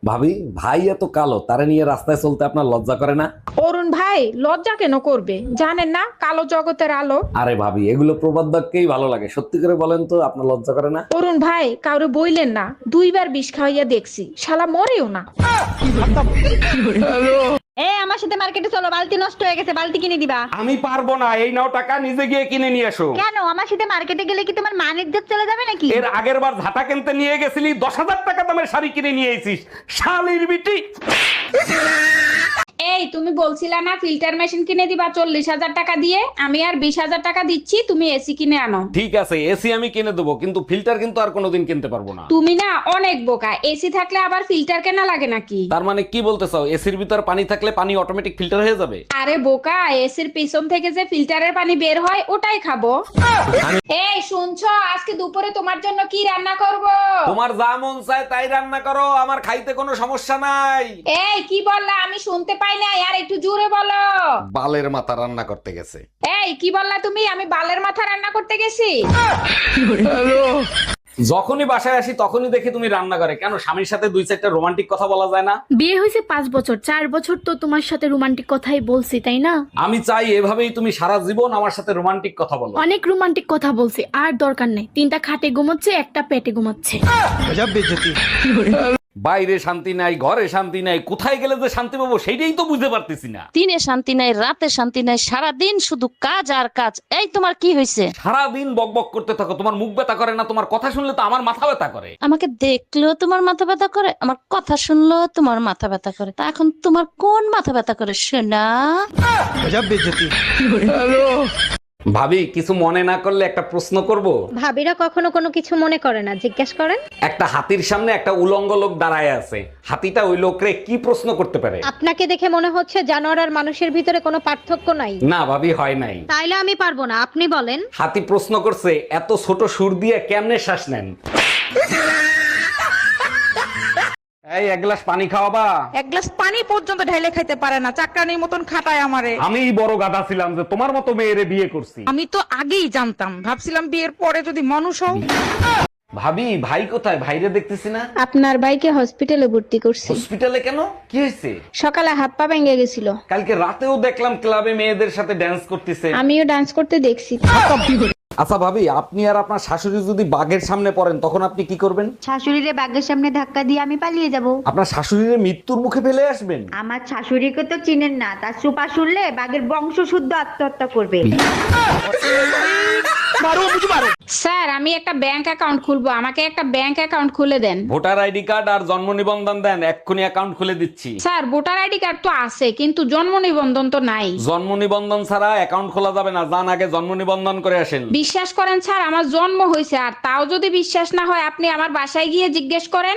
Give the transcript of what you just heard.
ভাবি, ভাই এত কালো, তারে নিয়ে রাস্তায় চলতে আপনার লজ্জা করে না? অরুণ ভাই লজ্জা কেন করবে? জানেন না কালো জগতের আলো। আরে ভাবি, এগুলো প্রবাদ বাক্যেই ভালো লাগে, সত্যি করে বলেন তো, আপনার লজ্জা করে না? অরুণ ভাই কাউরে বইলেন না, 2বার বিষ খাওয়াইয়া দেখছি, শালা মরেও না। আমার সাথে মার্কেটে চলো, বালতি নষ্ট হয়ে গেছে, বালতি কিনে দিবা। আমি পারবো না, এই নাও টাকা, নিজে গিয়ে কিনে নিয়ে এসো। কেন? আমার সাথে মার্কেটে গেলে কি তোমার মান ইজ্জত চলে যাবে নাকি? এর আগের বার ঝাঁটা কিনতে নিয়ে গেছিলি, 10,000 টাকা দামের শাড়ি কিনে নিয়ে এসিস, শালির বিটি। এই তুমি বলছিলা না ফিল্টার মেশিন কিনে দিবা 40,000 টাকা দিয়ে, আমি আর 20,000 টাকা দিচ্ছি, তুমি এসি কিনে আনো। ঠিক আছে, এসি আমি কিনে দেবো, কিন্তু ফিল্টার কিন্তু আর কোনোদিন কিনতে পারবো না। তুমি না অনেক বোকা, এসি থাকলে আবার ফিল্টার কেনা লাগে নাকি? তার মানে কি বলতে চাও, এসির ভিতর পানি থাকলে পানি অটোমেটিক ফিল্টার হয়ে যাবে? আরে বোকা, এসির পিছন থেকে যে ফিল্টারের পানি বের হয় ওটাই খাবো। এই শুনছো, আজকে দুপুরে তোমার জন্য কি রান্না করব? তোমার যা মন চায় তাই রান্না করো, আমার খাইতে কোনো সমস্যা নাই। এই কি বললা? আমি শুনতে পাই না, আর একটু জোরে বলো। বালের মাথা রান্না করতে গেছে। এই কি বললা তুমি? আমি বালের মাথা রান্না করতে গেছি? যখনই বাসায় আসি তখনই দেখি তুমি রান্না করে, কেন স্বামীর সাথে 2-4টা রোমান্টিক কথা বলা যায় না? বিয়ে হয়েছে 5 বছর, 4 বছর তো তোমার সাথে রোমান্টিক কথাই বলছি, তাই না? আমি চাই এভাবেই তুমি সারা জীবন আমার সাথে রোমান্টিক কথা বলো। অনেক রোমান্টিক কথা বলছি, আর দরকার নেই। 3টা খাটে ঘুমাচ্ছে, একটা পেটে ঘুমাচ্ছে। বাইরে শান্তি নাই, ঘরে শান্তি নাই, কোথায় গেলে যে শান্তি পাবো সেইটাই তো বুঝতে পারতেছি না। দিনে শান্তি নাই, রাতে শান্তি নাই, সারাদিন শুধু কাজ আর কাজ। এই তোমার কি হয়েছে? সারাদিন বকবক করতে থাকো, তোমার মুখ ব্যথা করে না? তোমার কথা শুনলে তো আমার মাথা ব্যথা করে। আমাকে দেখলেও তোমার মাথা ব্যথা করে, আমার কথা শুনলেও তোমার মাথা ব্যথা করে। তা এখন তোমার কোন মাথা ব্যথা করে শোনা? ভাবি, কিছু মনে না করলে একটা প্রশ্ন করব? ভাবিরা কখনো কোনো কিছু মনে করে না, জিজ্ঞেস করেন। একটা হাতির সামনে একটা উলঙ্গ লোক দাঁড়ায় আছে, হাতিটা ওই লোকরে কি প্রশ্ন করতে পারে? আপনাকে দেখে মনে হচ্ছে জানোয়ার আর মানুষের ভিতরে কোনো পার্থক্য নাই। না ভাবি, হয় নাই। তাইলে আমি পারবো না, আপনি বলেন। হাতি প্রশ্ন করছে, এত ছোট সুর দিয়ে কেমনে শ্বাস নেন? এই, এক গ্লাস পানি খাওয়াবা? এক গ্লাস পানি পর্যন্ত ঢেলে খাইতে পারে না, চাকরানির মতন খাটায় আমারে। আমিই বড় গাধা ছিলাম যে তোমার মতো মেয়েরে বিয়ে করছি। আমি তো আগেই জানতাম, ভাবছিলাম বিয়ের পরে যদি মানুষ হও। ভাবি, ভাই কোথায়? ভাইরে দেখতেছি না। আপনার ভাইকে হসপিটালে ভর্তি করছি। হসপিটালে কেন? কি হয়েছে? সকালে হাত পা ভেঙে গেছিল। কালকে রাতেও দেখলাম ক্লাবে মেয়েদের সাথে ড্যান্স করতেছে। আমিও ডান্স করতে দেখছি। আচ্ছা ভাবি, আপনি আর আপনার শাশুড়ি যদি বাঘের সামনে পড়েন তখন আপনি কি করবেন? শাশুড়িরে বাঘের সামনে ধাক্কা দিয়ে আমি পালিয়ে যাব। আপনার শাশুড়ির মৃত্যুর মুখে ফেলে আসবেন? আমার শাশুড়িকে তো চিনেন না, তার সুপা শুনলে বাঘের বংশ শুদ্ধ আত্মহত্যা করবে। স্যার, আমি একটা ব্যাংক অ্যাকাউন্ট খুলবো, আমাকে একটা ব্যাংক অ্যাকাউন্ট খুলে দেন। ভোটার আইডি কার্ড আর জন্ম নিবন্ধন দেন, এক্ষুনি অ্যাকাউন্ট খুলে দিচ্ছি। স্যার, ভোটার আইডি কার্ড তো আছে, কিন্তু জন্ম নিবন্ধন তো নাই। জন্ম নিবন্ধন ছাড়া অ্যাকাউন্ট খোলা যাবে না, যান আগে জন্ম নিবন্ধন করে আসেন। বিশ্বাস করেন স্যার, আমার জন্ম হয়েছে, আর তাও যদি বিশ্বাস না হয় আপনি আমার বাসায় গিয়ে জিজ্ঞেস করেন।